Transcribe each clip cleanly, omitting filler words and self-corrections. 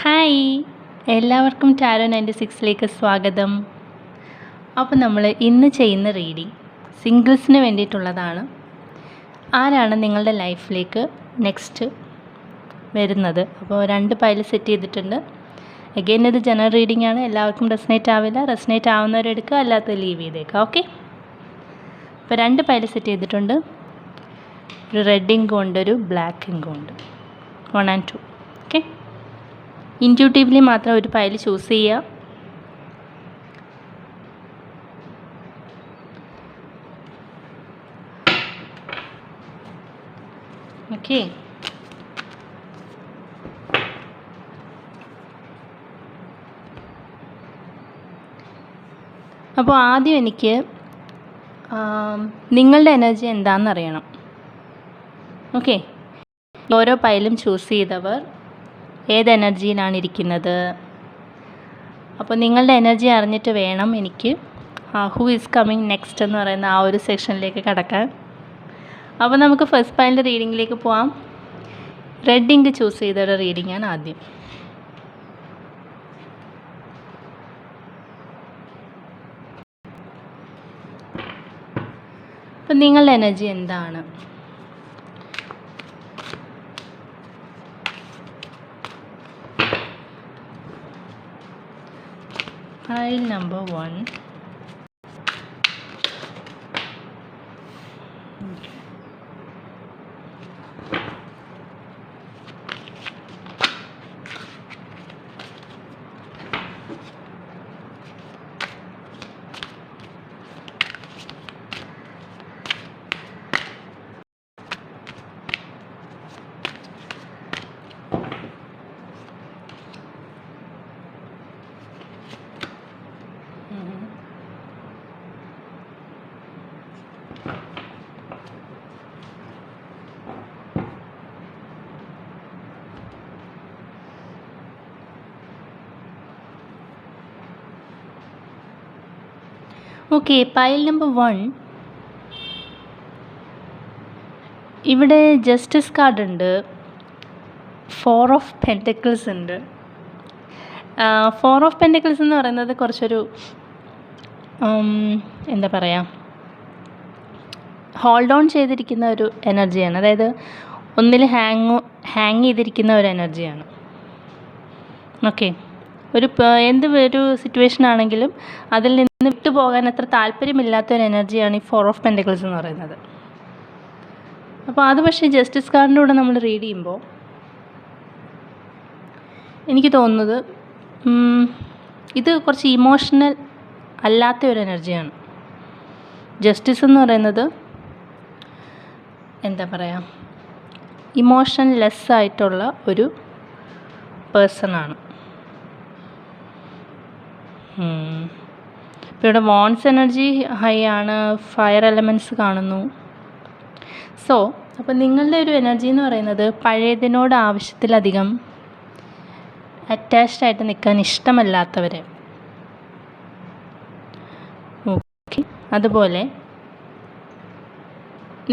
Hi, എല്ലാവർക്കും tarot 96ലേക്ക് സ്വാഗതം. അപ്പോൾ നമ്മൾ ഇന്ന് ചെയ്യുന്ന റീഡിംഗ് സിംഗിൾസിന് വേണ്ടിയിട്ടുള്ളതാണ്. ആരാണ് നിങ്ങളുടെ ലൈഫിലേക്ക് നെക്സ്റ്റ് വരുന്നത്? അപ്പോൾ 2 പൈൽ സെറ്റ് ചെയ്തിട്ടുണ്ട്. അഗെയിൻ ഇത് ജനറൽ റീഡിംഗ് ആണ്. എല്ലാവർക്കും റെസനേറ്റ് ആവില്ല. റെസനേറ്റ് ആവുന്നവരെടുക്കുക, അല്ലാത്ത ലീവ് ചെയ്തേക്കാം. ഓക്കെ, അപ്പോൾ 2 പൈൽ സെറ്റ് ചെയ്തിട്ടുണ്ട്. ഒരു റെഡ് ഇങ്കും ഉണ്ട്, ഒരു ബ്ലാക്ക് ഇങ്കും ഉണ്ട്. 1 and 2. ഓക്കെ, ഇൻറ്റ്യൂട്ടീവ്ലി മാത്രം ഒരു പൈൽ ചൂസ് ചെയ്യുക. ഓക്കെ, അപ്പോൾ ആദ്യം എനിക്ക് നിങ്ങളുടെ എനർജി എന്താണെന്ന് അറിയണം. ഓക്കെ, ഓരോ പൈലും ചൂസ് ചെയ്തവർ ഏത് എനർജിയിലാണ് ഇരിക്കുന്നത്. അപ്പോൾ നിങ്ങളുടെ എനർജി അറിഞ്ഞിട്ട് വേണം എനിക്ക് ഹൂ ഈസ് കമ്മിങ് നെക്സ്റ്റ് എന്ന് പറയുന്ന ആ ഒരു സെക്ഷനിലേക്ക് കടക്കാൻ. അപ്പോൾ നമുക്ക് ഫസ്റ്റ് പൈലിൻ്റെ റീഡിങ്ങിലേക്ക് പോവാം. റെഡ് ഇങ്ക് ചൂസ് ചെയ്തൊരു റീഡിംഗ് ആണ് ആദ്യം. അപ്പം നിങ്ങളുടെ എനർജി എന്താണ്? Pile number 1. Okay, pile number 1. ഇവിടെ ജസ്റ്റിസ് കാർഡ് ഉണ്ട്, 4 ഓഫ് പെൻറ്റക്കിൾസ് ഉണ്ട്. 4 ഓഫ് പെൻറ്റക്കിൾസ് എന്ന് പറയുന്നത് കുറച്ചൊരു എന്താ പറയുക, ഹോൾഡ് ഓൺ ചെയ്തിരിക്കുന്ന ഒരു എനർജിയാണ്. അതായത് ഒന്നിൽ ഹാങ് ചെയ്തിരിക്കുന്ന ഒരു എനർജിയാണ്. ഓക്കെ, എന്ത് ഒരു സിറ്റുവേഷൻ ആണെങ്കിലും അതിൽ നിന്ന് വിട്ടു പോകാൻ അത്ര താല്പര്യമില്ലാത്ത ഒരു എനർജിയാണ് ഈ 4 ഓഫ് പെൻറ്റക്കിൾസ് എന്ന് പറയുന്നത്. അപ്പോൾ അത് പക്ഷേ ജസ്റ്റിസ് കാർഡിൻ്റെ കൂടെ നമ്മൾ റീഡ് ചെയ്യുമ്പോൾ എനിക്ക് തോന്നുന്നത് ഇത് കുറച്ച് ഇമോഷണൽ അല്ലാത്ത ഒരു എനർജിയാണ്. ജസ്റ്റിസ് എന്ന് പറയുന്നത് എന്താ പറയുക, ഇമോഷൻ ലെസ് ആയിട്ടുള്ള ഒരു പേഴ്സണാണ്. ഇപ്പോൾ ഇവിടെ വോൺസ് എനർജി ഹൈ ആണ്, ഫയർ എലമെൻറ്റ്സ് കാണുന്നു. സോ അപ്പോൾ നിങ്ങളുടെ ഒരു എനർജി എന്ന് പറയുന്നത് പഴയതിനോട് ആവശ്യത്തിലധികം അറ്റാച്ച്ഡ് ആയിട്ട് നിൽക്കാൻ ഇഷ്ടമല്ലാത്തവരെ. ഓക്കെ, അതുപോലെ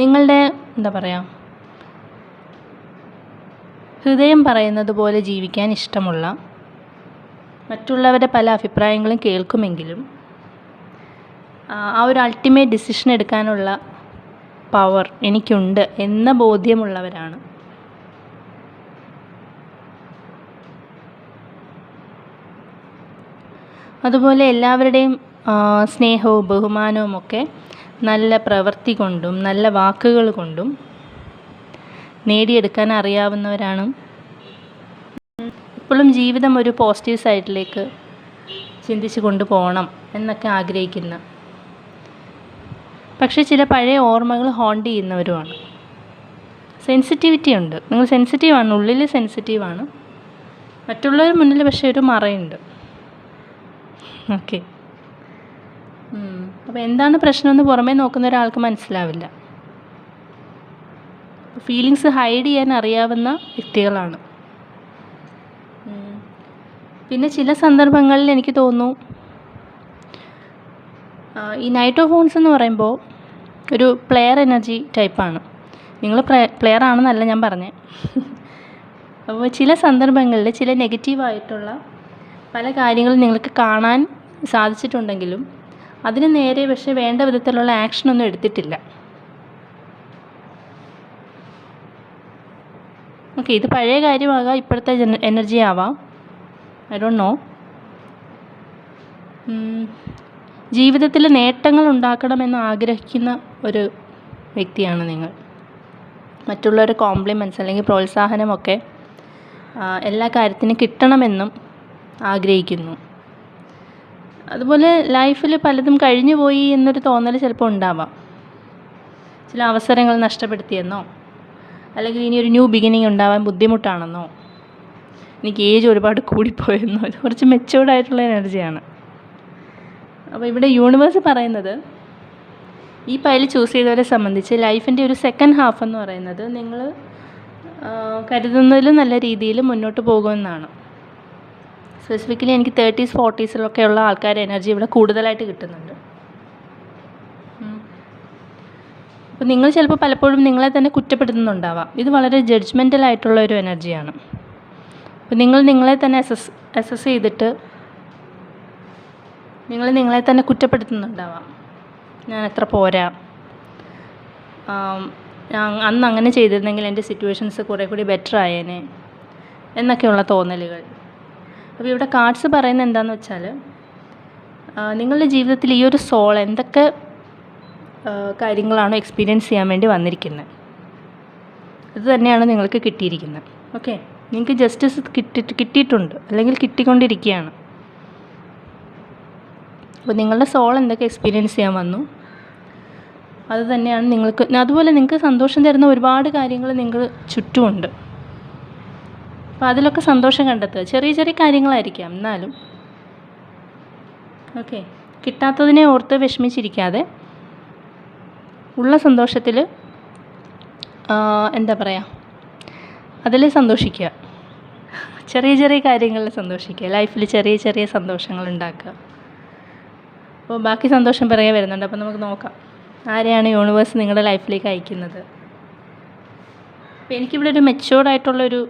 നിങ്ങളുടെ എന്താ പറയുക, ഹൃദയം പറയുന്നത് പോലെ ജീവിക്കാൻ ഇഷ്ടമുള്ള, മറ്റുള്ളവരുടെ പല അഭിപ്രായങ്ങളും കേൾക്കുമെങ്കിലും ആ ഒരു അൾട്ടിമേറ്റ് ഡിസിഷൻ എടുക്കാനുള്ള പവർ എനിക്കുണ്ട് എന്ന ബോധ്യമുള്ളവരാണ്. അതുപോലെ എല്ലാവരുടെയും സ്നേഹവും ബഹുമാനവും ഒക്കെ നല്ല പ്രവൃത്തി കൊണ്ടും നല്ല വാക്കുകൾ കൊണ്ടും നേടിയെടുക്കാൻ അറിയാവുന്നവരാണ്. എപ്പോഴും ജീവിതം ഒരു പോസിറ്റീവ് സൈഡിലേക്ക് ചിന്തിച്ച് കൊണ്ടുപോകണം എന്നൊക്കെ ആഗ്രഹിക്കുന്ന, പക്ഷേ ചില പഴയ ഓർമ്മകൾ ഹോണ്ട് ചെയ്യുന്നവരുമാണ്. സെൻസിറ്റിവിറ്റി ഉണ്ട്, നിങ്ങൾ സെൻസിറ്റീവാണ്, ഉള്ളിൽ സെൻസിറ്റീവാണ്, മറ്റുള്ളവർ മുന്നിൽ പക്ഷേ ഒരു മറയുണ്ട്. ഓക്കെ, അപ്പോൾ എന്താണ് പ്രശ്നമെന്ന് പുറമേ നോക്കുന്ന ഒരാൾക്ക് മനസ്സിലാവില്ല. ഫീലിങ്സ് ഹൈഡ് ചെയ്യാൻ അറിയാവുന്ന വ്യക്തികളാണ്. പിന്നെ ചില സന്ദർഭങ്ങളിൽ എനിക്ക് തോന്നുന്നു ഈ നൈറ്റ് ഓഫ് വോൺസ് എന്ന് പറയുമ്പോൾ ഒരു പ്ലെയർ എനർജി ടൈപ്പാണ്. നിങ്ങൾ പ്ലെയർ ആണെന്നല്ല ഞാൻ പറഞ്ഞത്. അപ്പോൾ ചില സന്ദർഭങ്ങളിൽ ചില നെഗറ്റീവായിട്ടുള്ള പല കാര്യങ്ങളും നിങ്ങൾക്ക് കാണാൻ സാധിച്ചിട്ടുണ്ടെങ്കിലും അതിന് നേരെ പക്ഷേ വേണ്ട വിധത്തിലുള്ള ആക്ഷനൊന്നും എടുത്തിട്ടില്ല. ഓക്കെ, ഇത് പഴയ കാര്യമാകാം, ഇപ്പോഴത്തെ എനർജി ആവാം, ഐ ഡോണ്ട് നോ. ജീവിതത്തിൽ നേട്ടങ്ങൾ ഉണ്ടാക്കണമെന്ന് ആഗ്രഹിക്കുന്ന ഒരു വ്യക്തിയാണ് നിങ്ങൾ. മറ്റുള്ളവരുടെ കോംപ്ലിമെൻറ്റ്സ് അല്ലെങ്കിൽ പ്രോത്സാഹനമൊക്കെ എല്ലാ കാര്യത്തിനും കിട്ടണമെന്നും ആഗ്രഹിക്കുന്നു. അതുപോലെ ലൈഫിൽ പലതും കഴിഞ്ഞു പോയി എന്നൊരു തോന്നൽ ചിലപ്പോൾ ഉണ്ടാവാം. ചില അവസരങ്ങൾ നഷ്ടപ്പെടുത്തിയെന്നോ അല്ലെങ്കിൽ ഇനി ഒരു ന്യൂ ബിഗിനിങ് ഉണ്ടാവാൻ ബുദ്ധിമുട്ടാണെന്നോ എനിക്ക് ഏജ് ഒരുപാട് കൂടിപ്പോയെന്നോ. ഇത് കുറച്ച് മെച്യൂർഡായിട്ടുള്ള എനർജിയാണ്. അപ്പോൾ ഇവിടെ യൂണിവേഴ്സ് പറയുന്നത് ഈ പൈൽ ചൂസ് ചെയ്തവരെ സംബന്ധിച്ച് ലൈഫിൻ്റെ ഒരു സെക്കൻഡ് ഹാഫ് എന്ന് പറയുന്നത് നിങ്ങൾ കരുതുന്നതിലും നല്ല രീതിയിൽ മുന്നോട്ട് പോകുമെന്നാണ്. സ്പെസിഫിക്കലി എനിക്ക് 30s 40s ഉള്ള ആൾക്കാരുടെ എനർജി ഇവിടെ കൂടുതലായിട്ട് കിട്ടുന്നുണ്ട്. അപ്പോൾ നിങ്ങൾ ചിലപ്പോൾ പലപ്പോഴും നിങ്ങളെ തന്നെ കുറ്റപ്പെടുത്തുന്നുണ്ടാവാം. ഇത് വളരെ ജഡ്ജ്മെൻ്റലായിട്ടുള്ള ഒരു എനർജിയാണ്. അപ്പോൾ നിങ്ങൾ നിങ്ങളെ തന്നെ അസസ് ചെയ്തിട്ട് നിങ്ങൾ നിങ്ങളെ തന്നെ കുറ്റപ്പെടുത്തുന്നുണ്ടാവാം. ഞാൻ എത്ര പോരാ, അന്ന് അങ്ങനെ ചെയ്തിരുന്നെങ്കിൽ എൻ്റെ സിറ്റുവേഷൻസ് കുറേ കൂടി ബെറ്റർ ആയേനെ എന്നൊക്കെയുള്ള തോന്നലുകൾ. അപ്പോൾ ഇവിടെ കാർഡ്സ് പറയുന്നത് എന്താണെന്ന് വെച്ചാൽ നിങ്ങളുടെ ജീവിതത്തിൽ ഈ ഒരു സോൾ എന്തൊക്കെ കാര്യങ്ങളാണോ എക്സ്പീരിയൻസ് ചെയ്യാൻ വേണ്ടി വന്നിരിക്കുന്നത് അത് തന്നെയാണ് നിങ്ങൾക്ക് കിട്ടിയിരിക്കുന്നത്. ഓക്കെ, നിങ്ങൾക്ക് ജസ്റ്റിസ് കിട്ടിയിട്ടുണ്ട് അല്ലെങ്കിൽ കിട്ടിക്കൊണ്ടിരിക്കുകയാണ്. അപ്പോൾ നിങ്ങളുടെ സോൾ എന്തൊക്കെ എക്സ്പീരിയൻസ് ചെയ്യാൻ വന്നു അത് തന്നെയാണ് നിങ്ങൾക്ക്. അതുപോലെ നിങ്ങൾക്ക് സന്തോഷം തരുന്ന ഒരുപാട് കാര്യങ്ങൾ നിങ്ങൾ ചുറ്റുമുണ്ട്. അപ്പോൾ അതിലൊക്കെ സന്തോഷം കണ്ടെത്തുക. ചെറിയ ചെറിയ കാര്യങ്ങളായിരിക്കാം എന്നാലും. ഓക്കെ, കിട്ടാത്തതിനെ ഓർത്ത് വിഷമിച്ചിരിക്കാതെ ഉള്ള സന്തോഷത്തിൽ എന്താ പറയുക, അതിൽ സന്തോഷിക്കുക. ചെറിയ ചെറിയ കാര്യങ്ങളിൽ സന്തോഷിക്കുക. ലൈഫിൽ ചെറിയ ചെറിയ സന്തോഷങ്ങൾ ഉണ്ടാക്കുക. അപ്പോൾ ബാക്കി സന്തോഷം പിറകെ വരുന്നുണ്ട്. അപ്പോൾ നമുക്ക് നോക്കാം ആരെയാണ് യൂണിവേഴ്സ് നിങ്ങളുടെ ലൈഫിലേക്ക് അയക്കുന്നത്. അപ്പോൾ എനിക്കിവിടെ ഒരു മെച്യൂർഡായിട്ടുള്ളൊരു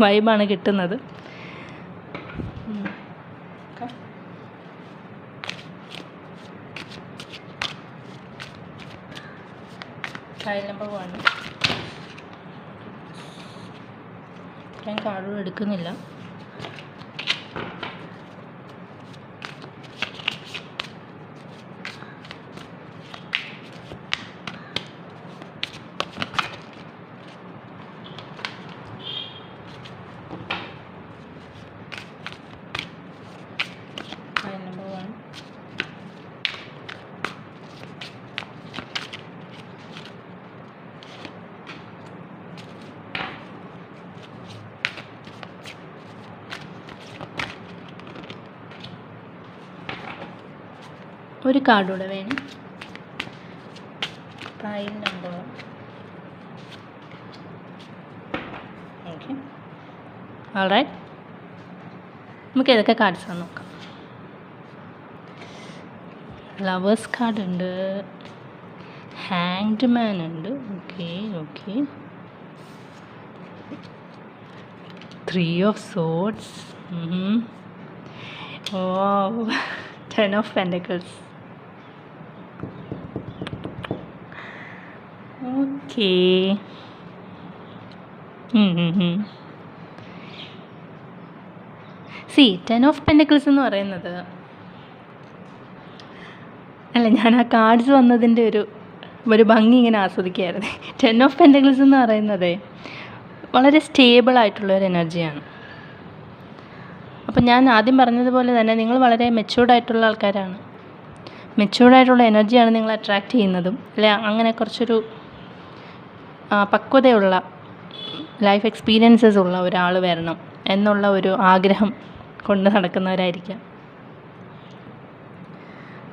വൈബാണ് കിട്ടുന്നത്. Pile number 1. ഞാൻ കാർഡുകൾ എടുക്കുന്നില്ല. Pile number 1. ഒരു കാർഡൂടെ വേണം. Pile number. Okay, alright. നമുക്ക് ഏതൊക്കെ കാർഡ്സാണ് നോക്കാം. ലവേഴ്സ് കാർഡ് ഉണ്ട്, ഹാങ്ഡ് മാൻ ഉണ്ട്. Okay okay, 3 of swords. Wow, 10 of Pentacles. Okay. See 10 of Pentacles എന്ന് പറയുന്നത്, അല്ല ഞാൻ ആ കാർഡ്സ് വന്നതിൻ്റെ ഒരു ഭംഗി ഇങ്ങനെ ആസ്വദിക്കുകയായിരുന്നു. 10 of Pentacles എന്ന് പറയുന്നത് വളരെ സ്റ്റേബിളായിട്ടുള്ളൊരു എനർജിയാണ്. അപ്പം ഞാൻ ആദ്യം പറഞ്ഞതുപോലെ തന്നെ നിങ്ങൾ വളരെ മെച്യൂർഡായിട്ടുള്ള ആൾക്കാരാണ്. മെച്യൂർഡായിട്ടുള്ള എനർജിയാണ് നിങ്ങൾ അട്രാക്റ്റ് ചെയ്യുന്നതും. അല്ലെ, അങ്ങനെ കുറച്ചൊരു പക്വതയുള്ള ലൈഫ് എക്സ്പീരിയൻസസ് ഉള്ള ഒരാൾ വരണം എന്നുള്ള ഒരു ആഗ്രഹം കൊണ്ട് നടക്കുന്നവരായിരിക്കാം.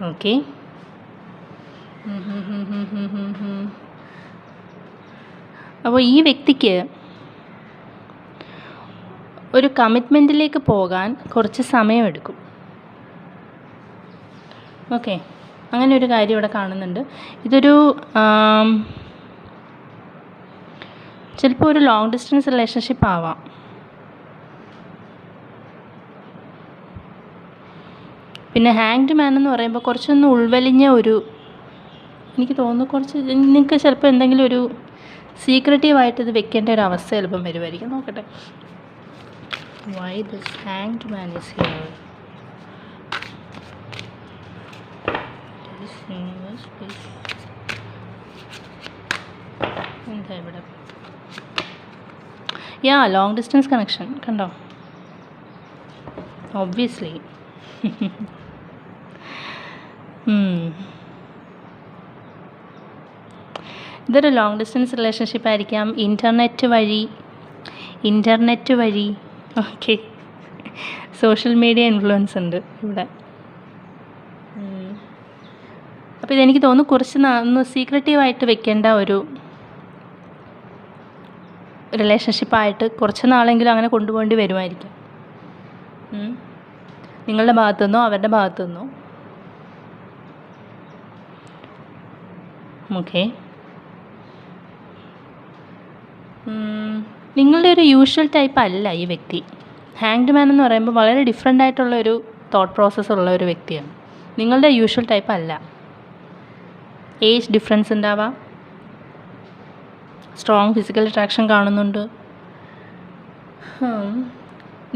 ഓക്കെ, അപ്പോൾ ഈ വ്യക്തിക്ക് ഒരു കമ്മിറ്റ്മെൻറ്റിലേക്ക് പോകാൻ കുറച്ച് സമയമെടുക്കും. ഓക്കെ, അങ്ങനെ ഒരു കാര്യം ഇവിടെ കാണുന്നുണ്ട്. ഇതൊരു ചിലപ്പോൾ ഒരു ലോങ് ഡിസ്റ്റൻസ് റിലേഷൻഷിപ്പ് ആവാം. പിന്നെ ഹാങ്ഡ് മാൻ എന്ന് പറയുമ്പോൾ കുറച്ചൊന്ന് ഉൾവലിഞ്ഞ ഒരു, എനിക്ക് തോന്നുന്നു കുറച്ച് നിങ്ങൾക്ക് ചിലപ്പോൾ എന്തെങ്കിലും ഒരു സീക്രട്ടീവായിട്ട് ഇത് വെക്കേണ്ട ഒരു അവസ്ഥ ചിലപ്പം വരുമായിരിക്കും. നോക്കട്ടെ. Why this hanged man is here. എന്താ ഇവിടെ? യാ, ലോങ് ഡിസ്റ്റൻസ് കണക്ഷൻ കണ്ടോ, ഒബ്വിയസ്ലി. ഇതൊരു ലോങ് ഡിസ്റ്റൻസ് റിലേഷൻഷിപ്പ് ആയിരിക്കാം. ഇൻ്റർനെറ്റ് വഴി ഓക്കെ, സോഷ്യൽ മീഡിയ ഇൻഫ്ലുവൻസ് ഉണ്ട് ഇവിടെ. അപ്പോൾ ഇതെനിക്ക് തോന്നുന്നു കുറച്ച് ഒന്ന് സീക്രട്ടീവായിട്ട് വെക്കേണ്ട ഒരു റിലേഷൻഷിപ്പായിട്ട് കുറച്ച് നാളെങ്കിലും അങ്ങനെ കൊണ്ടുപോകേണ്ടി വരുമായിരിക്കും. നിങ്ങളുടെ ഭാഗത്തുനിന്നോ അവരുടെ ഭാഗത്തുനിന്നോ. ഓക്കെ, നിങ്ങളുടെ ഒരു യൂഷ്വൽ ടൈപ്പ് അല്ല ഈ വ്യക്തി. ഹാങ്ഡ് മാൻ എന്ന് പറയുമ്പോൾ വളരെ ഡിഫറെൻ്റ് ആയിട്ടുള്ള ഒരു തോട്ട് പ്രോസസ്സ് ഉള്ള ഒരു വ്യക്തിയാണ്. നിങ്ങളുടെ യൂഷ്വൽ ടൈപ്പ് അല്ല. ഏജ് ഡിഫറൻസ് ഉണ്ടാവാം, സ്ട്രോങ് ഫിസിക്കൽ അട്രാക്ഷൻ കാണുന്നുണ്ട്,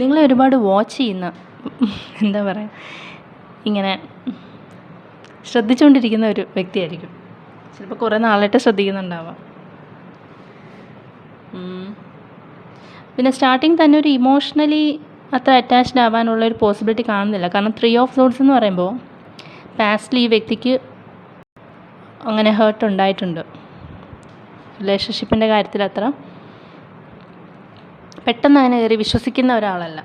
നിങ്ങളെ ഒരുപാട് വാച്ച് ചെയ്യുന്ന, എന്താ പറയുക, ഇങ്ങനെ ശ്രദ്ധിച്ചുകൊണ്ടിരിക്കുന്ന ഒരു വ്യക്തിയായിരിക്കും. ചിലപ്പോൾ കുറേ നാളായിട്ട് ശ്രദ്ധിക്കുന്നുണ്ടാവാം. പിന്നെ സ്റ്റാർട്ടിങ് തന്നെ ഒരു ഇമോഷണലി അത്ര അറ്റാച്ച്ഡ് ആവാനുള്ള ഒരു പോസിബിലിറ്റി കാണുന്നില്ല. കാരണം 3 ഓഫ് സോർഡ്സ് എന്ന് പറയുമ്പോൾ പാസ്റ്റിൽ ഈ വ്യക്തിക്ക് അങ്ങനെ ഹേർട്ട് ഉണ്ടായിട്ടുണ്ട്. റിലേഷൻഷിപ്പിൻ്റെ കാര്യത്തിൽ അത്ര പെട്ടെന്ന് അങ്ങനെ കയറി വിശ്വസിക്കുന്ന ഒരാളല്ല.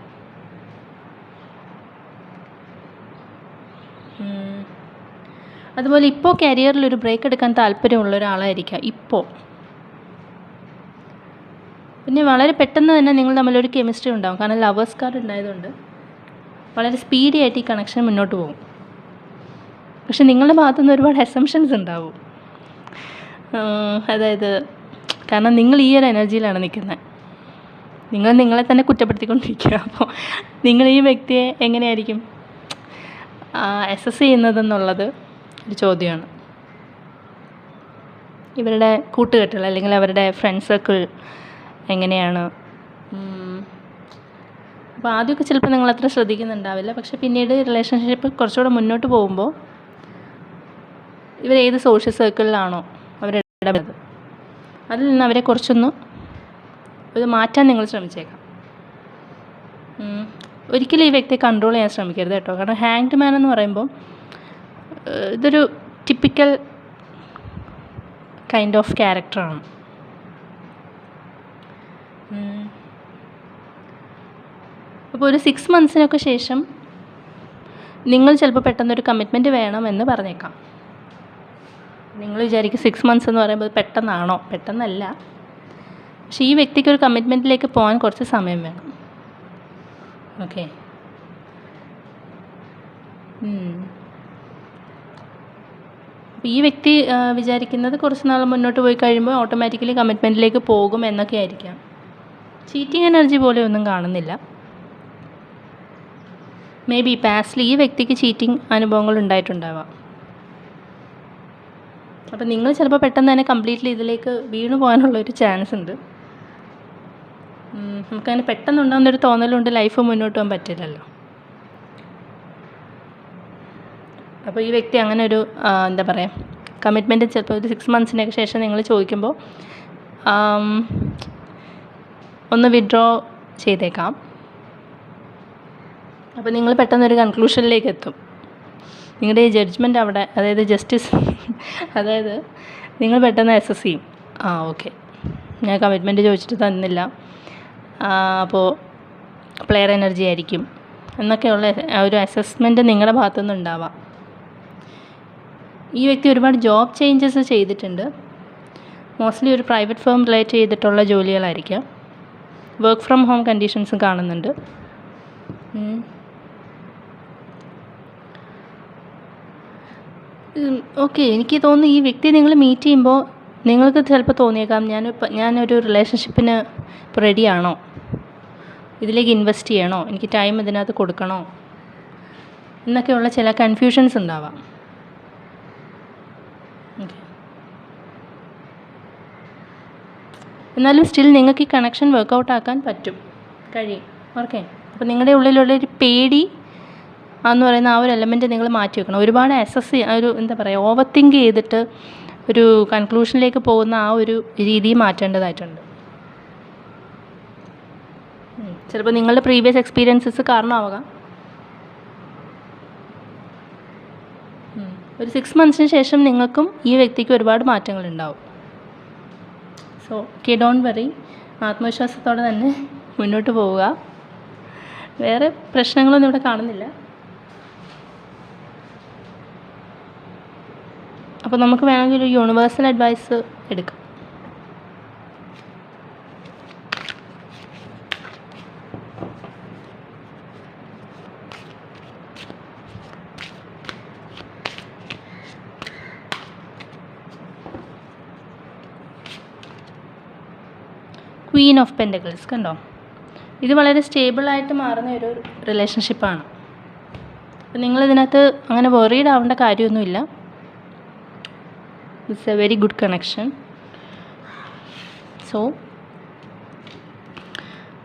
അതുപോലെ ഇപ്പോൾ കരിയറിൽ ഒരു ബ്രേക്ക് എടുക്കാൻ താല്പര്യമുള്ള ഒരാളായിരിക്കാം ഇപ്പോൾ. പിന്നെ വളരെ പെട്ടെന്ന് തന്നെ നിങ്ങൾ തമ്മിലൊരു കെമിസ്ട്രി ഉണ്ടാകും. കാരണം ലവേഴ്സ് കാർഡ് ഉണ്ടായതുകൊണ്ട് വളരെ സ്പീഡി ആയിട്ട് ഈ കണക്ഷൻ മുന്നോട്ട് പോകും. പക്ഷെ നിങ്ങളുടെ ഭാഗത്തുനിന്ന് ഒരുപാട് അസംഷൻസ് ഉണ്ടാവും. അതായത് കാരണം നിങ്ങൾ ഈ ഒരു എനർജിയിലാണ് നിൽക്കുന്നത്. നിങ്ങൾ നിങ്ങളെ തന്നെ കുറ്റപ്പെടുത്തിക്കൊണ്ടിരിക്കുക. അപ്പോൾ നിങ്ങൾ ഈ വ്യക്തിയെ എങ്ങനെയായിരിക്കും അസസ് ചെയ്യുന്നതെന്നുള്ളത് ഒരു ചോദ്യമാണ്. ഇവരുടെ കൂട്ടുകെട്ടുകൾ അല്ലെങ്കിൽ അവരുടെ ഫ്രണ്ട് സർക്കിൾ എങ്ങനെയാണ്. അപ്പോൾ ആദ്യമൊക്കെ ചിലപ്പോൾ നിങ്ങളത്ര ശ്രദ്ധിക്കുന്നുണ്ടാവില്ല. പക്ഷെ പിന്നീട് റിലേഷൻഷിപ്പ് കുറച്ചുകൂടെ മുന്നോട്ട് പോകുമ്പോൾ ഇവരേത് സോഷ്യൽ സർക്കിളിലാണോ അവരിടപെടുന്നത് അതിൽ നിന്ന് അവരെ കുറച്ചൊന്ന് ഇത് മാറ്റാൻ നിങ്ങൾ ശ്രമിച്ചേക്കാം. ഒരിക്കലും ഈ വ്യക്തിയെ കൺട്രോൾ ചെയ്യാൻ ശ്രമിക്കരുത് കേട്ടോ. കാരണം ഹാങ്ഡ് മാൻ എന്ന് പറയുമ്പോൾ ഇതൊരു ടിപ്പിക്കൽ കൈൻഡ് ഓഫ് ക്യാരക്ടറാണ്. അപ്പോൾ ഒരു 6 മന്ത്സിനൊക്കെ ശേഷം നിങ്ങൾ ചിലപ്പോൾ പെട്ടെന്നൊരു കമ്മിറ്റ്മെൻറ്റ് വേണമെന്ന് പറഞ്ഞേക്കാം. നിങ്ങൾ വിചാരിക്കും 6 മന്ത്സ് എന്ന് പറയുമ്പോൾ പെട്ടെന്നാണോ? പെട്ടെന്നല്ല. പക്ഷേ ഈ വ്യക്തിക്ക് ഒരു കമ്മിറ്റ്മെൻറ്റിലേക്ക് പോകാൻ കുറച്ച് സമയം വേണം. ഓക്കെ. അപ്പോൾ ഈ വ്യക്തി വിചാരിക്കുന്നത് കുറച്ച് നാൾ മുന്നോട്ട് പോയി കഴിയുമ്പോൾ ഓട്ടോമാറ്റിക്കലി കമ്മിറ്റ്മെൻറ്റിലേക്ക് പോകും എന്നൊക്കെ ആയിരിക്കാം. ചീറ്റിംഗ് എനർജി പോലെ ഒന്നും കാണുന്നില്ല. മേ ബി പാസ്റ്റിൽ ഈ വ്യക്തിക്ക് ചീറ്റിംഗ് അനുഭവങ്ങൾ ഉണ്ടായിട്ടുണ്ടാവാം. അപ്പോൾ നിങ്ങൾ ചിലപ്പോൾ പെട്ടെന്ന് തന്നെ കംപ്ലീറ്റ്ലി ഇതിലേക്ക് വീണു പോകാനുള്ളൊരു ചാൻസ് ഉണ്ട്. നമുക്കങ്ങനെ പെട്ടെന്നുണ്ടാകുന്നൊരു തോന്നലുണ്ട് ലൈഫ് മുന്നോട്ട് പോകാൻ പറ്റില്ലല്ലോ. അപ്പോൾ ഈ വ്യക്തി അങ്ങനെ ഒരു എന്താ പറയുക കമ്മിറ്റ്മെൻറ്റ് ചിലപ്പോൾ ഒരു 6 മന്ത്സിനൊക്കെ ശേഷം നിങ്ങൾ ചോദിക്കുമ്പോൾ ഒന്ന് വിഡ്രോ ചെയ്തേക്കാം. അപ്പോൾ നിങ്ങൾ പെട്ടെന്നൊരു കൺക്ലൂഷനിലേക്ക് എത്തും. നിങ്ങളുടെ ഈ ജഡ്ജ്മെൻറ്റ് അവിടെ, അതായത് ജസ്റ്റിസ്, അതായത് നിങ്ങൾ പെട്ടെന്ന് അസസ് ചെയ്യും. ഓക്കെ, ഞാൻ കമ്മിറ്റ്മെൻറ്റ് ചോദിച്ചിട്ട് തന്നില്ല, അപ്പോൾ പ്ലെയർ എനർജി ആയിരിക്കും എന്നൊക്കെയുള്ള ഒരു അസസ്മെൻറ്റ് നിങ്ങളുടെ ഭാഗത്തുനിന്ന് ഉണ്ടാവാം. ഈ വ്യക്തി ഒരുപാട് ജോബ് ചേഞ്ചസ് ചെയ്തിട്ടുണ്ട്. മോസ്റ്റ്ലി ഒരു പ്രൈവറ്റ് ഫേം റിലേറ്റ് ചെയ്തിട്ടുള്ള ജോലികളായിരിക്കാം. വർക്ക് ഫ്രം ഹോം കണ്ടീഷൻസും കാണുന്നുണ്ട്. ഓക്കെ, എനിക്ക് തോന്നുന്നു ഈ വ്യക്തി നിങ്ങൾ മീറ്റ് ചെയ്യുമ്പോൾ നിങ്ങൾക്ക് ചിലപ്പോൾ തോന്നിയേക്കാം ഞാനൊരു റിലേഷൻഷിപ്പിന് ഇപ്പോൾ റെഡിയാണോ, ഇതിലേക്ക് ഇൻവെസ്റ്റ് ചെയ്യണോ, എനിക്ക് ടൈം ഇതിനകത്ത് കൊടുക്കണോ എന്നൊക്കെയുള്ള ചില കൺഫ്യൂഷൻസ് ഉണ്ടാവാം. ഓക്കെ, എന്നാലും സ്റ്റിൽ നിങ്ങൾക്ക് ഈ കണക്ഷൻ വർക്കൗട്ട് ആക്കാൻ കഴിയും. ഓക്കെ, അപ്പോൾ നിങ്ങളുടെ ഉള്ളിലുള്ളൊരു പേടി എന്ന് പറയുന്ന ആ ഒരു എലമെൻറ്റ് നിങ്ങൾ മാറ്റി വെക്കണം. ഒരുപാട് എന്താ പറയുക, ഓവർ തിങ്ക് ചെയ്തിട്ട് ഒരു കൺക്ലൂഷനിലേക്ക് പോകുന്ന ആ ഒരു രീതി മാറ്റേണ്ടതായിട്ടുണ്ട്. ചിലപ്പോൾ നിങ്ങളുടെ പ്രീവിയസ് എക്സ്പീരിയൻസസ് കാരണമാവാം. ഒരു 6 monthsന് ശേഷം നിങ്ങൾക്കും ഈ വ്യക്തിക്ക് ഒരുപാട് മാറ്റങ്ങളുണ്ടാവും. സോ ഡോണ്ട് വറി, ആത്മവിശ്വാസത്തോടെ തന്നെ മുന്നോട്ട് പോവുക. വേറെ പ്രശ്നങ്ങളൊന്നും ഇവിടെ കാണുന്നില്ല. അപ്പോൾ നമുക്ക് വേണമെങ്കിൽ ഒരു യൂണിവേഴ്സൽ അഡ്വൈസ് എടുക്കാം. ക്വീൻ ഓഫ് പെൻറ്റക്കിൾസ് കണ്ടോ? ഇത് വളരെ സ്റ്റേബിളായിട്ട് മാറുന്ന ഒരു റിലേഷൻഷിപ്പാണ്. അപ്പോൾ നിങ്ങളിതിനകത്ത് അങ്ങനെ വറീഡ് ആവേണ്ട കാര്യമൊന്നുമില്ല. It's A very good connection. So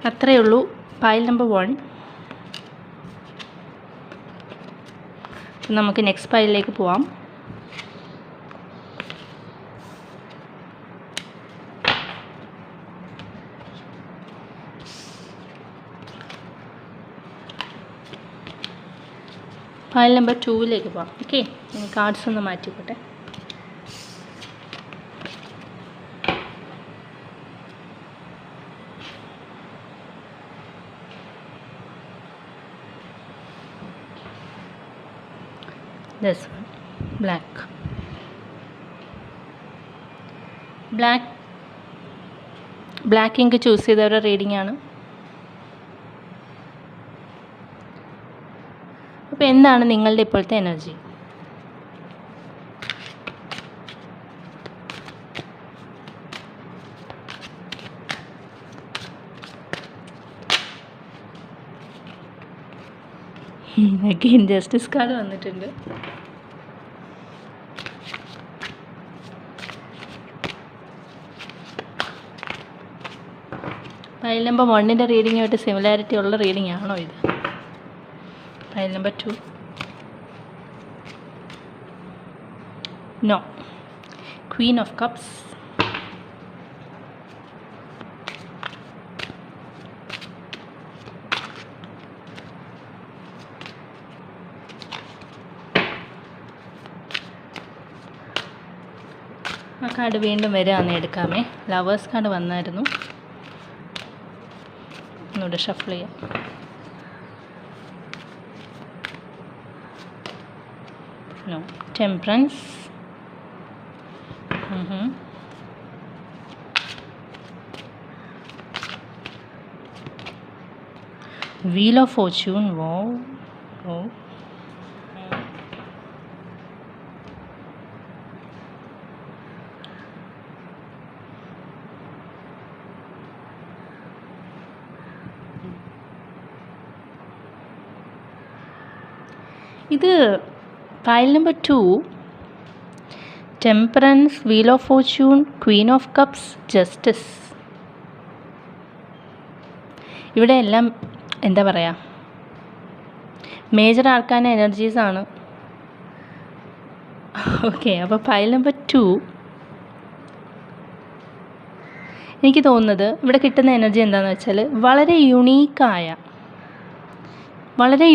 അത്രയേ ഉള്ളൂ പൈൽ നമ്പർ 1. നമുക്ക് നെക്സ്റ്റ് പൈലിലേക്ക് പോവാം. പൈൽ നമ്പർ 2ലേക്ക് പോവാം. ഓക്കെ, ഇനി കാർഡ്സ് ഒന്ന് മാറ്റിക്കോട്ടെ. This one, black ink choose ചെയ്തവരുടെ റീഡിംഗ് ആണ്. അപ്പോൾ എന്താണ് നിങ്ങളുടെ ഇപ്പോഴത്തെ എനർജി? അഗെയിൻ ജസ്റ്റിസ് കാർഡ് വന്നിട്ടുണ്ട്. പൈൽ നമ്പർ 1ൻ്റെ റീഡിങ്ങുമായിട്ട് സിമിലാരിറ്റി ഉള്ള റീഡിംഗ് ആണോ ഇത്? Pile number 2, no. Queen of cups, ആ കാർഡ് വീണ്ടും വരികയാണെന്ന് എടുക്കാമേ. ലവേഴ്സ് കാർഡ് വന്നായിരുന്നു, ഒന്നുകൂടെ ഷഫിൾ ചെയ്യാം. No. Temperance, wheel of fortune. Wow ഇത് pile number 2, temperance, wheel of fortune, queen of cups, justice. ഇവിടെ എല്ലാം എന്താ പറയുക, മേജർ ആർക്കാന എനർജീസാണ്. ഓക്കെ, അപ്പോൾ പൈൽ നമ്പർ 2 എനിക്ക് തോന്നുന്നത് ഇവിടെ കിട്ടുന്ന എനർജി എന്താണെന്ന് വെച്ചാൽ വളരെ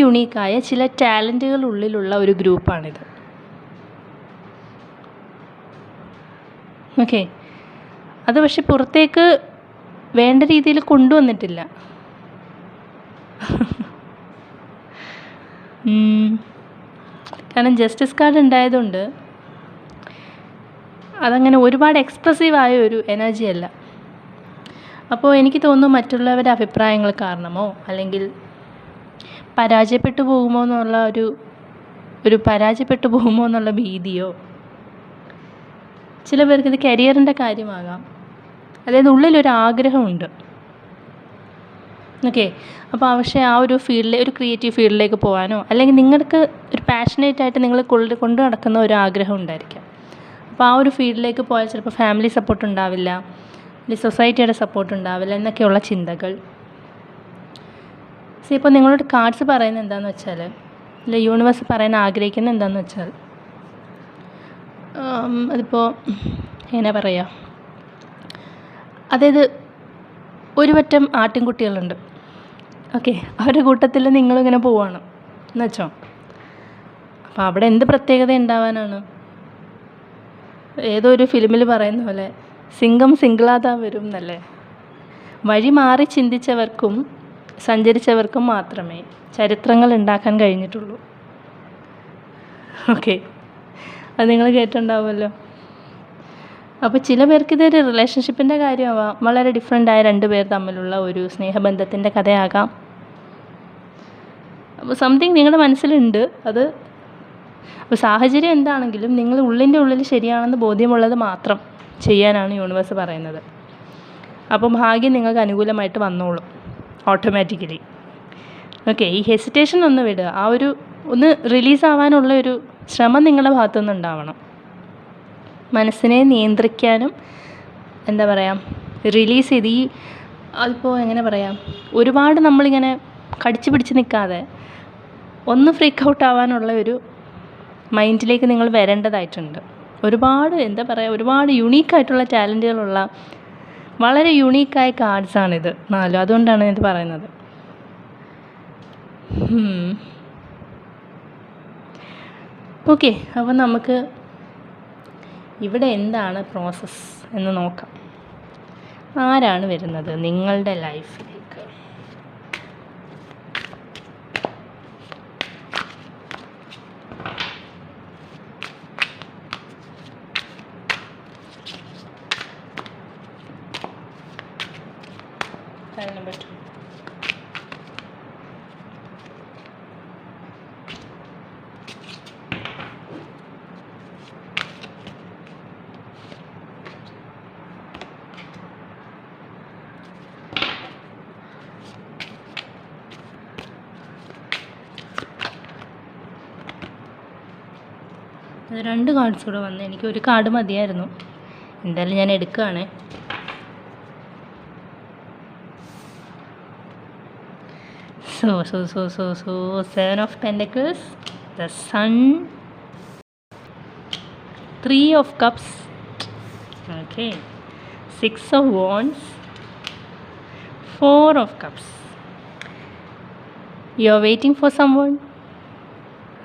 യുണീക്കായ ചില ടാലൻറ്റുകൾ ഉള്ളിലുള്ള ഒരു ഗ്രൂപ്പാണിത്. ഓക്കെ, അത് പക്ഷെ പുറത്തേക്ക് വേണ്ട രീതിയിൽ കൊണ്ടുവന്നിട്ടില്ല. കാരണം ജസ്റ്റിസ് കാർഡ് ഉണ്ടായതുകൊണ്ട് അതങ്ങനെ ഒരുപാട് എക്സ്പ്രസീവായ ഒരു എനർജി അല്ല. അപ്പോൾ എനിക്ക് തോന്നുന്നു മറ്റുള്ളവരുടെ അഭിപ്രായങ്ങൾ കാരണമോ അല്ലെങ്കിൽ പരാജയപ്പെട്ടു പോകുമോ എന്നുള്ള ഭീതിയോ, ചില പേർക്ക് ഇത് കരിയറിൻ്റെ കാര്യമാകാം. അതായത് ഉള്ളിലൊരു ആഗ്രഹമുണ്ട്, ഓക്കെ. അപ്പോൾ പക്ഷേ ആ ഒരു ഒരു ക്രിയേറ്റീവ് ഫീൽഡിലേക്ക് പോകാനോ അല്ലെങ്കിൽ നിങ്ങൾക്ക് ഒരു പാഷനേറ്റ് ആയിട്ട് നിങ്ങൾ കൊണ്ട് നടക്കുന്ന ഒരു ആഗ്രഹം ഉണ്ടായിരിക്കാം. അപ്പോൾ ആ ഒരു ഫീൽഡിലേക്ക് പോയാൽ ചിലപ്പോൾ ഫാമിലി സപ്പോർട്ട് ഉണ്ടാവില്ല, അല്ലെങ്കിൽ സൊസൈറ്റിയുടെ സപ്പോർട്ട് ഉണ്ടാവില്ല എന്നൊക്കെയുള്ള ചിന്തകൾ. ഇപ്പോൾ നിങ്ങളോട് കാർഡ്സ് പറയുന്നത് എന്താണെന്ന് വെച്ചാൽ, അല്ല യൂണിവേഴ്സ് പറയാൻ ആഗ്രഹിക്കുന്നത് എന്താണെന്ന് വെച്ചാൽ, അതിപ്പോൾ എങ്ങനെ പറയാം, അതായത് ഒരു പറ്റം ആട്ടിൻകുട്ടികളുണ്ട്. ഓക്കെ, അവരുടെ കൂട്ടത്തിൽ നിങ്ങളിങ്ങനെ പോവാണ് എന്ന് വെച്ചോ. അപ്പോൾ അവിടെ എന്ത് പ്രത്യേകത ഉണ്ടാവാനാണ്? ഏതോ ഒരു ഫിലിമിൽ പറയുന്ന പോലെ സിംഗം സിംഗിളാതാ വരും എന്നല്ലേ. വഴി മാറി ചിന്തിച്ചവർക്കും സഞ്ചരിച്ചവർക്കും മാത്രമേ ചരിത്രങ്ങൾ ഉണ്ടാക്കാൻ കഴിഞ്ഞിട്ടുള്ളൂ. ഓക്കെ, അത് നിങ്ങൾ കേട്ടിട്ടുണ്ടാവുമല്ലോ. അപ്പോൾ ചില പേർക്ക് ഇതൊരു റിലേഷൻഷിപ്പിൻ്റെ കാര്യമാവാം, വളരെ ഡിഫറെൻ്റായ രണ്ട് പേർ തമ്മിലുള്ള ഒരു സ്നേഹബന്ധത്തിൻ്റെ കഥയാകാം. അപ്പോൾ സംതിങ് നിങ്ങളുടെ മനസ്സിലുണ്ട്. അപ്പോൾ സാഹചര്യം എന്താണെങ്കിലും നിങ്ങൾ ഉള്ളിൻ്റെ ഉള്ളിൽ ശരിയാണെന്ന് ബോധ്യമുള്ളത് മാത്രം ചെയ്യാനാണ് യൂണിവേഴ്സ് പറയുന്നത്. അപ്പം ഭാഗ്യം നിങ്ങൾക്ക് അനുകൂലമായിട്ട് വന്നോളും ഓട്ടോമാറ്റിക്കലി. ഓക്കെ, ഈ ഹെസിറ്റേഷൻ ഒന്ന് വിടുക. ആ ഒരു ഒന്ന് റിലീസാവാനുള്ള ഒരു ശ്രമം നിങ്ങളുടെ ഭാഗത്തുനിന്ന് ഉണ്ടാവണം. മനസ്സിനെ നിയന്ത്രിക്കാനും എന്താ പറയുക, റിലീസ് ചെയ്ത് അതിപ്പോൾ എങ്ങനെ പറയാം, ഒരുപാട് നമ്മളിങ്ങനെ കടിച്ചു പിടിച്ച് നിൽക്കാതെ ഒന്ന് ഫ്രീക്ക് ഔട്ട് ആവാനുള്ള ഒരു മൈൻഡിലേക്ക് നിങ്ങൾ വരേണ്ടതായിട്ടുണ്ട്. എന്താ പറയുക, ഒരുപാട് യുണീക്കായിട്ടുള്ള ടാലൻറ്റുകളുള്ള വളരെ യുണീക്കായ കാർഡ്സാണിത് 4. അതുകൊണ്ടാണ് ഇത് പറയുന്നത്. ഓക്കെ, അപ്പോൾ നമുക്ക് ഇവിടെ എന്താണ് പ്രോസസ്സ് എന്ന് നോക്കാം. ആരാണ് വരുന്നത് നിങ്ങളുടെ ലൈഫിലേക്ക്? നമ്പർ 2. അത് 2 കാർഡ്സ് കൂടെ വന്നു. എനിക്ക് ഒരു കാർഡ് മതിയായിരുന്നു. എന്തായാലും ഞാൻ എടുക്കുകയാണ്. So 7 of Pentacles, the Sun, 3 of Cups, okay, 6 of Wands, 4 of Cups. You are waiting for someone,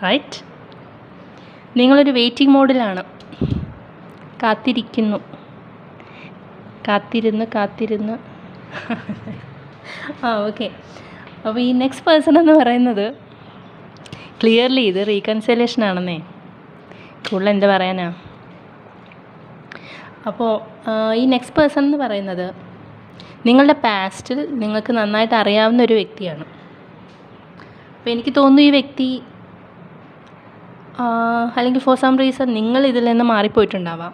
right? നിങ്ങളൊരു വെയിറ്റിംഗ് മോഡിലാണ്. കാത്തിരുന്ന് ഓക്കെ. അപ്പോൾ ഈ നെക്സ്റ്റ് പേഴ്സൺ എന്ന് പറയുന്നത് ക്ലിയർലി ഇത് റീകൺസിലേഷൻ ആണെന്നേ. കൂടുതൽ എന്താ പറയാനാ. അപ്പോൾ ഈ നെക്സ്റ്റ് പേഴ്സൺ എന്ന് പറയുന്നത് നിങ്ങളുടെ പാസ്റ്റിൽ നിങ്ങൾക്ക് നന്നായിട്ട് അറിയാവുന്ന ഒരു വ്യക്തിയാണ്. അപ്പോൾ എനിക്ക് തോന്നുന്നു ഈ വ്യക്തി അല്ലെങ്കിൽ ഫോർ സം റീസൺ നിങ്ങൾ ഇതിൽ നിന്ന് മാറിപ്പോയിട്ടുണ്ടാവാം.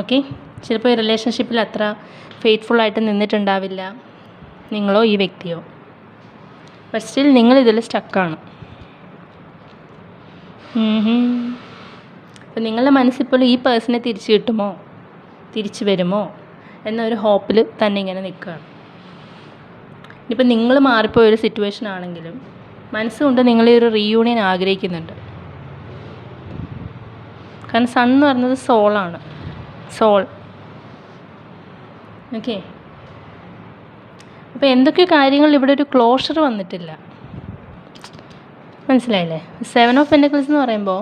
ഓക്കെ, ചിലപ്പോൾ ഈ റിലേഷൻഷിപ്പിൽ അത്ര ഫെയ്ത്ത്ഫുള്ളായിട്ട് നിന്നിട്ടുണ്ടാവില്ല നിങ്ങളോ ഈ വ്യക്തിയോ. ബട്ട് സ്റ്റിൽ നിങ്ങളിതിൽ സ്റ്റക്കാണ്. അപ്പോൾ നിങ്ങളുടെ മനസ്സിപ്പോൾ ഈ പേഴ്സണെ തിരിച്ചു വരുമോ എന്നൊരു ഹോപ്പിൽ തന്നെ ഇങ്ങനെ നിൽക്കുകയാണ്. ഇനിയിപ്പോൾ നിങ്ങൾ മാറിപ്പോയൊരു സിറ്റുവേഷൻ ആണെങ്കിലും മനസ്സുകൊണ്ട് നിങ്ങൾ ഈ ഒരു റീയൂണിയൻ ആഗ്രഹിക്കുന്നുണ്ട്. കാരണം സൺ എന്ന് പറയുന്നത് സോളാണ്. ഓക്കെ, അപ്പോൾ എന്തൊക്കെ കാര്യങ്ങൾ ഇവിടെ ഒരു ക്ലോഷർ വന്നിട്ടില്ല. മനസ്സിലായില്ലേ? 7 ഓഫ് പെൻറ്റക്കിൾസ് എന്ന് പറയുമ്പോൾ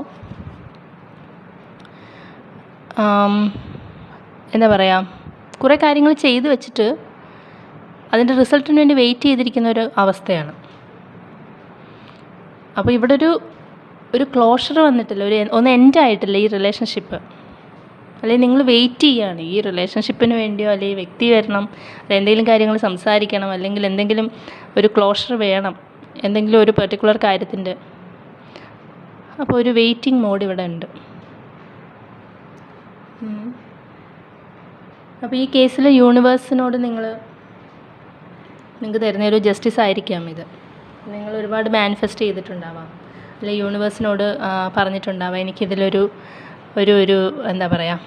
എന്താ പറയുക, കുറേ കാര്യങ്ങൾ ചെയ്തു വെച്ചിട്ട് അതിൻ്റെ റിസൾട്ടിന് വേണ്ടി വെയിറ്റ് ചെയ്തിരിക്കുന്ന ഒരു അവസ്ഥയാണ്. അപ്പോൾ ഇവിടെ ഒരു ക്ലോഷർ വന്നിട്ടില്ല, ഒന്ന് എൻഡ് ആയിട്ടില്ല ഈ റിലേഷൻഷിപ്പ്. അല്ലെങ്കിൽ നിങ്ങൾ വെയിറ്റ് ചെയ്യുകയാണ് ഈ റിലേഷൻഷിപ്പിന് വേണ്ടിയോ, അല്ലെങ്കിൽ വ്യക്തി വരണം, എന്തെങ്കിലും കാര്യങ്ങൾ സംസാരിക്കണം, അല്ലെങ്കിൽ എന്തെങ്കിലും ഒരു ക്ലോഷർ വേണം എന്തെങ്കിലും ഒരു പെർട്ടിക്കുലർ കാര്യത്തിൻ്റെ. അപ്പോൾ ഒരു വെയിറ്റിംഗ് മോഡ് ഇവിടെ ഉണ്ട്. അപ്പോൾ ഈ കേസിൽ യൂണിവേഴ്സിനോട് നിങ്ങൾ നിങ്ങൾക്ക് തരുന്നൊരു ജസ്റ്റിസ് ആയിരിക്കാം ഇത്. നിങ്ങൾ ഒരുപാട് മാനിഫെസ്റ്റ് ചെയ്തിട്ടുണ്ടാവാം, അല്ലെങ്കിൽ യൂണിവേഴ്സിനോട് പറഞ്ഞിട്ടുണ്ടാവാം എനിക്കിതിലൊരു ഒരു എന്താ പറയുക,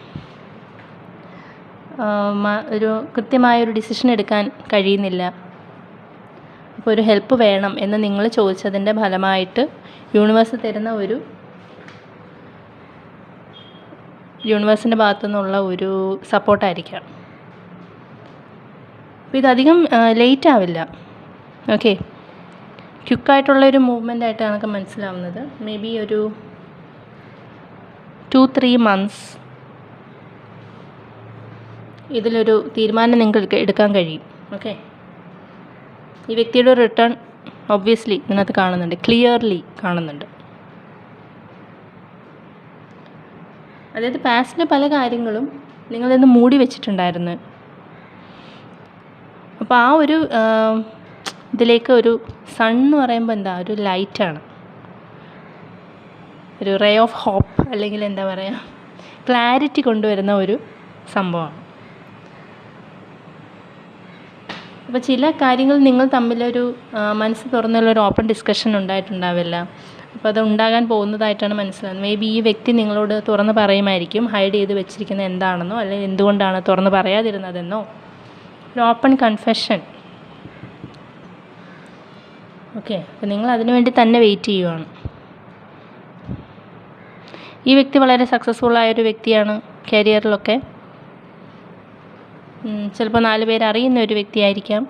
ഒരു കൃത്യമായൊരു ഡിസിഷൻ എടുക്കാൻ കഴിയുന്നില്ല, അപ്പോൾ ഒരു ഹെൽപ്പ് വേണം എന്ന് നിങ്ങൾ ചോദിച്ചതിൻ്റെ ഫലമായിട്ട് യൂണിവേഴ്സ് തരുന്ന യൂണിവേഴ്സിൻ്റെ ഭാഗത്തു നിന്നുള്ള ഒരു സപ്പോർട്ടായിരിക്കാം. അപ്പോൾ ഇതധികം ലേറ്റ് ആവില്ല. ഓക്കെ, ക്വിക്കായിട്ടുള്ളൊരു മൂവ്മെൻ്റ് ആയിട്ടാണ് എനിക്ക് മനസ്സിലാവുന്നത്. മേ ബി ഒരു 2-3 months ഇതിലൊരു തീരുമാനം നിങ്ങൾക്ക് എടുക്കാൻ കഴിയും. ഓക്കെ, ഈ വ്യക്തിയുടെ റിട്ടേൺ ഒബ്വിയസ്ലി ഇതിനകത്ത് കാണുന്നുണ്ട്, ക്ലിയർലി കാണുന്നുണ്ട്. അതായത് പാസ്റ്റിലെ പല കാര്യങ്ങളും നിങ്ങളിന്ന് മൂടി വെച്ചിട്ടുണ്ടായിരുന്നു. അപ്പോൾ ആ ഒരു ഇതിലേക്ക് ഒരു സൺ എന്ന് പറയുമ്പോൾ എന്താ, ഒരു ലൈറ്റാണ്, ഒരു റേ ഓഫ് ഹോപ്പ്, അല്ലെങ്കിൽ എന്താ പറയുക, ക്ലാരിറ്റി കൊണ്ടുവരുന്ന ഒരു സംഭവമാണ്. അപ്പോൾ ചില കാര്യങ്ങൾ നിങ്ങൾ തമ്മിലൊരു മനസ്സ് തുറന്നുള്ളൊരു ഓപ്പൺ ഡിസ്കഷൻ ഉണ്ടായിട്ടുണ്ടാവില്ല. അപ്പോൾ അത് ഉണ്ടാകാൻ പോകുന്നതായിട്ടാണ് മനസ്സിലാകുന്നത്. മേ ബി ഈ വ്യക്തി നിങ്ങളോട് തുറന്ന് പറയുമായിരിക്കും ഹൈഡ് ചെയ്ത് വെച്ചിരിക്കുന്നത് എന്താണെന്നോ, അല്ലെങ്കിൽ എന്തുകൊണ്ടാണ് തുറന്ന് പറയാതിരുന്നതെന്നോ. ഒരു ഓപ്പൺ കൺഫെഷൻ. ഓക്കെ, അപ്പോൾ നിങ്ങൾ അതിനു വേണ്ടി തന്നെ വെയിറ്റ് ചെയ്യുവാണ്. ഈ വ്യക്തി വളരെ സക്സസ്ഫുള്ളായൊരു വ്യക്തിയാണ് കരിയറിലൊക്കെ. ചിലപ്പോൾ 4 പേര് അറിയുന്ന ഒരു വ്യക്തിയായിരിക്കാം.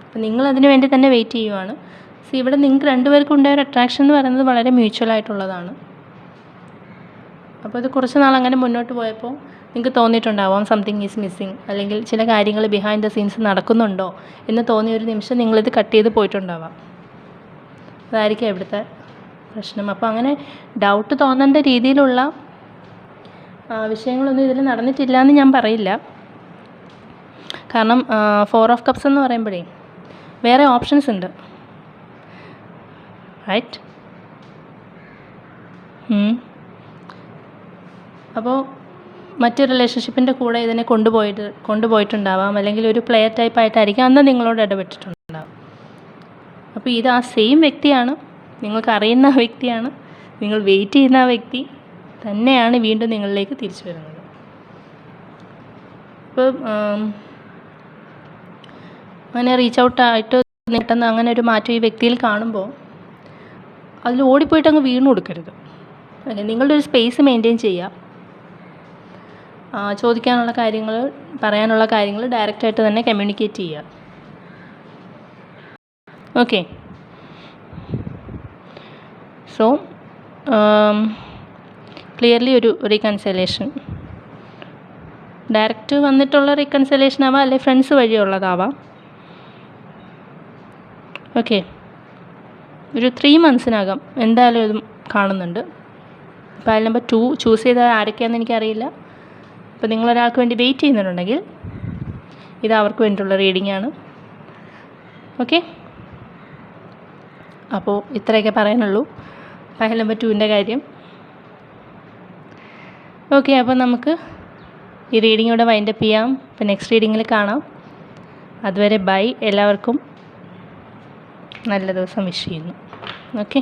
അപ്പോൾ നിങ്ങളതിനു വേണ്ടി തന്നെ വെയിറ്റ് ചെയ്യുവാണ്. സോ ഇവിടെ നിങ്ങൾക്ക് 2 പേർക്കും ഉണ്ടായ ഒരു അട്രാക്ഷൻ എന്ന് പറയുന്നത് വളരെ മ്യൂച്വലായിട്ടുള്ളതാണ്. അപ്പോൾ ഇത് കുറച്ച് നാൾ അങ്ങനെ മുന്നോട്ട് പോയപ്പോൾ നിങ്ങൾക്ക് തോന്നിയിട്ടുണ്ടാവാം സംതിങ് ഈസ് മിസ്സിങ്, അല്ലെങ്കിൽ ചില കാര്യങ്ങൾ ബിഹൈൻഡ് ദ സീൻസ് നടക്കുന്നുണ്ടോ എന്ന് തോന്നിയൊരു നിമിഷം നിങ്ങളിത് കട്ട് ചെയ്ത് പോയിട്ടുണ്ടാവാം. അതായിരിക്കും ഇവിടുത്തെ പ്രശ്നം. അപ്പോൾ അങ്ങനെ ഡൗട്ട് തോന്നേണ്ട രീതിയിലുള്ള വിഷയങ്ങളൊന്നും ഇതിൽ നടന്നിട്ടില്ല എന്ന് ഞാൻ പറയില്ല. കാരണം 4 of Cups എന്ന് പറയുമ്പോഴേ വേറെ ഓപ്ഷൻസ് ഉണ്ട്, റൈറ്റ്? അപ്പോൾ മറ്റൊരു റിലേഷൻഷിപ്പിൻ്റെ കൂടെ ഇതിനെ കൊണ്ടുപോയിട്ടുണ്ടാവാം, അല്ലെങ്കിൽ ഒരു പ്ലെയർ ടൈപ്പ് ആയിട്ടായിരിക്കും അന്ന് നിങ്ങളോട് ഇടപെട്ടിട്ടുണ്ടാവും. അപ്പോൾ ഇത് ആ സെയിം വ്യക്തിയാണ്, നിങ്ങൾക്ക് അറിയുന്ന ആ വ്യക്തിയാണ്, നിങ്ങൾ വെയിറ്റ് ചെയ്യുന്ന ആ വ്യക്തി തന്നെയാണ് വീണ്ടും നിങ്ങളിലേക്ക് തിരിച്ചു വരുന്നത്. അപ്പോൾ അങ്ങനെ റീച്ച് ഔട്ടായിട്ട് പെട്ടെന്ന് അങ്ങനെ ഒരു മാറ്റം ഈ വ്യക്തിയിൽ കാണുമ്പോൾ അതിൽ ഓടിപ്പോയിട്ട് അങ്ങ് വീണു കൊടുക്കരുത്. അല്ലേ, നിങ്ങളുടെ ഒരു സ്പേസ് മെയിൻറ്റെയിൻ ചെയ്യുക. ചോദിക്കാനുള്ള കാര്യങ്ങൾ, പറയാനുള്ള കാര്യങ്ങൾ ഡയറക്റ്റായിട്ട് തന്നെ കമ്മ്യൂണിക്കേറ്റ് ചെയ്യുക. ഓക്കെ, സോ ക്ലിയർലി ഒരു റീകൺസിലേഷൻ ഡയറക്റ്റ് വന്നിട്ടുള്ള റീകൺസിലേഷൻ ആവാം, അല്ലെങ്കിൽ ഫ്രണ്ട്സ് വഴിയുള്ളതാവാം. ഓക്കെ, ഒരു 3 monthsനകം എന്തായാലും ഇതും കാണുന്നുണ്ട്. ഫയൽ നമ്പർ 2 ചൂസ് ചെയ്ത ആരൊക്കെയാണെന്ന് എനിക്കറിയില്ല. അപ്പോൾ നിങ്ങളൊരാൾക്ക് വേണ്ടി വെയിറ്റ് ചെയ്യുന്നുണ്ടെങ്കിൽ ഇത് അവർക്ക് വേണ്ടിയിട്ടുള്ള റീഡിംഗ് ആണ്. ഓക്കെ, അപ്പോൾ ഇത്രയൊക്കെ പറയാനുള്ളൂ ഫയൽ നമ്പർ 2ൻ്റെ കാര്യം. ഓക്കെ, അപ്പോൾ നമുക്ക് ഈ റീഡിംഗ് ഇവിടെ വൈൻഡപ്പ് ചെയ്യാം. അപ്പോൾ നെക്സ്റ്റ് റീഡിങ്ങിൽ കാണാം. അതുവരെ ബൈ. എല്ലാവർക്കും നല്ല ദിവസം വിഷ് ചെയ്യുന്നു. ഓക്കെ.